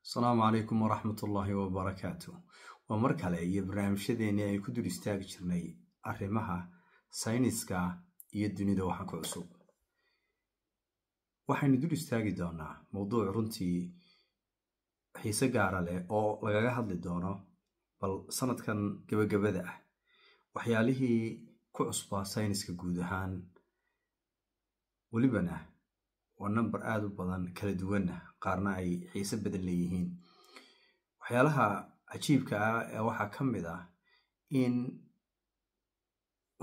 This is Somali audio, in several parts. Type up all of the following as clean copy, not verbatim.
السلام عليكم ورحمة الله وبركاته ومركلة iyo barnaamijyadeena ay ku dul istaagi jirnay arrimaha sayniska iyo dunida waxa ku cusub waxaynu dul istaagi doonaa mowduuc runtii xiise gaar ah leh oo lagaga hadli doono bal sanadkan gabagabada ah waxyaalihii ku cusbaa sayniska guud ahaan walibana waa number aad u badan kala duwan qaarna ay xiise badan leeyihiin waxyaalaha cajiibka ah ee waxa kamid ah in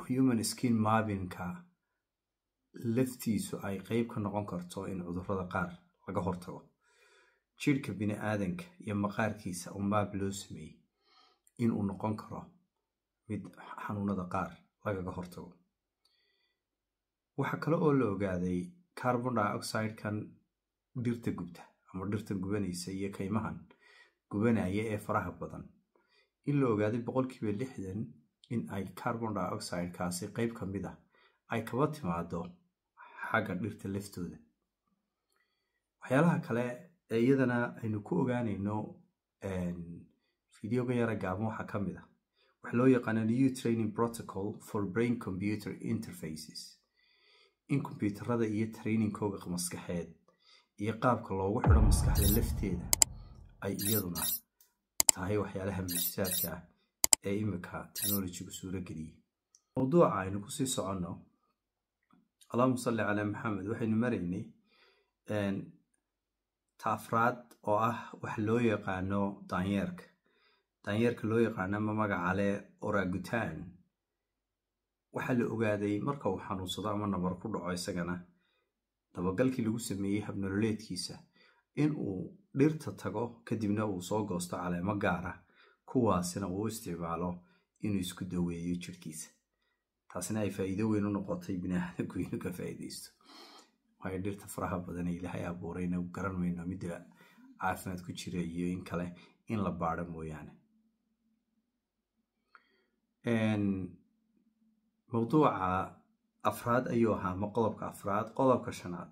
human skin mapping-ka laftiisu ay qayb ka noqon karto in cudurrada qaar laga hortago jirka bini'aadanka iyo maqaarkiisa oo maap loo sameeyay in uu noqon karo mid xanuunada qaar lagaga hortago waxa kale oo la ogaaday carbon dioxide kan dhirta gubta ama dhirta gubanaysa iyo kaymahan gubanaya ee faraha badan in la ogaaday 60% in ay carbon dioxide kaasi qayb ka mid ah ay kaba timaado xagga dhirta laftooda waxyaalaha kale ee iyadana aynu ku ogaanayno fiidiyoga yara gaaban waxa ka mid ah wax loo yaqaan new training protocol for brain computer interfaces in computerada iyo trainingkooga maskaxeed iyo qaabka loogu xidho maskaxda lafteeda ay iyaduna tahay waxyaalaha muhiimka ah ee imika technology-gu suura geliyay mowduuca aynu ku sii soconno Allahumma salli ala Muhammad waxaynu maraynay taafraad oo ah wax loo yaqaano daanyeerka loo yaqaano magaca leh orangutan waxa la ogaaday marka uu xanuunsado ama nabar ku dhaco isagana dabagalkii lagu sameeyay habnololeedkiisa in uu dhirta tago kadibna uu soo goosto caleemo gaar ah kuwaasina uu isticmaalo inuu isku daweeyo jirkiisa taasina ay faa'iido weyn u noqotay bini'aadamku inuu ka faa'iideysto way dhirta faraha badan ee Ilaahay abuurayna u garan mayno midda caafimaad ku jira iyo in kale in la baaro mooyaane mowduuca afraad ayuu ahaa ma qodobka afraad qodobka shanaad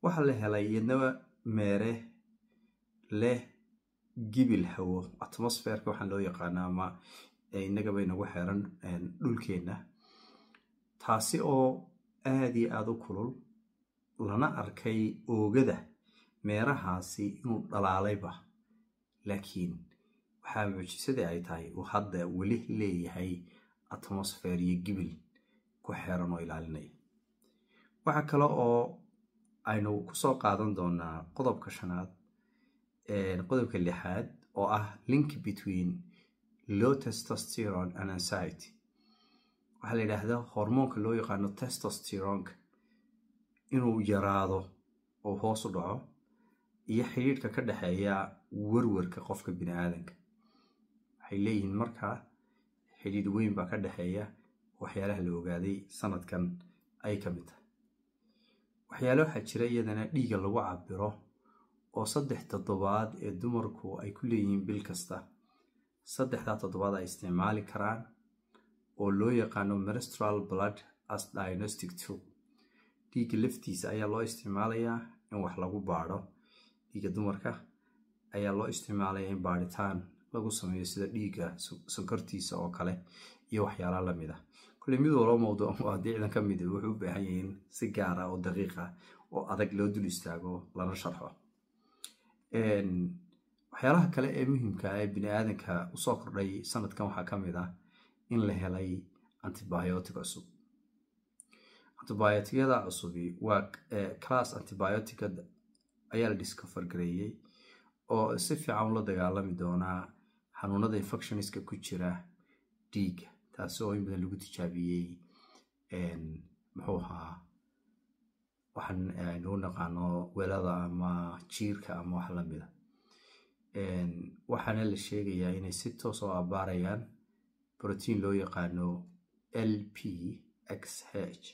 waxa la helay iyadna meere leh gibil hawo atmosphere-ka waxa loo yaqaanaa ama inaga bay nagu xeeran dhulkeena taasi oo aad iyo aad u kulul lana arkay oogada meerahaasi inuu dhalaalayba laakiin waxa muujisada ay tahay uu hadda weli leeyahay atmosphere iyo gibil ku xeeran oo ilaalinaya waxa kale oo aynu ku soo qaadan doonaa qodobka shanaad qodobka lixaad oo ah link between low testosterone and anxiety waxa la yiraahdaa hormoonka loo yaqaano testosterone inuu yaraado oo hoos u dhaco iyo xiriirka ka dhaxeeya warwarka qofka bini'aadanka waxay leeyihiin markaa xiriir weyn baa ka dhaxeeya waxyaalaha la ogaaday sanadkan ay ka mid tahay waxyaalo waxa jira iyadana dhiiga lagu cabiro oo 3 toddobaad ee dumarku ay ku leeyihiin bil kasta 3 toddobaad ay isticmaali karaan oo loo yaqaano menstrual blood as diagnostic tool dhiiga laftiisa ayaa loo isticmaalayaa in wax lagu baaro dhiiga dumarka ayaa loo isticmaalayaa in baaritaan lagu sameeyo sida dhiiga sonkortiisa oo kale iyo waxyaalaha la mid ah kulli mid walba mowduuc waa diidan ka mid ah wuxuu u baahan yahay si gaar ah oo daqiiq ah oo adag loo dul istaago lana sharxo waxyaalaha kale ee muhiimka ah ee bini'aadanka u soo kordhay sanadkan waxa ka mid ah in la helay antibiotic cusub antibioticada cusub waa class antibiotic ayaa la discover gareeyay oo si fiican la dagaalami doona xanuunada infectionska ku jira dhiiga taasoo in badan lagu tijaabiyay muxuu ahaa waxaan aynu naqaano weelada ama jiirka ama wax la mid ah waxaana la sheegayaa inay si toos ah abaarayaan protein loo yaqaano LPXH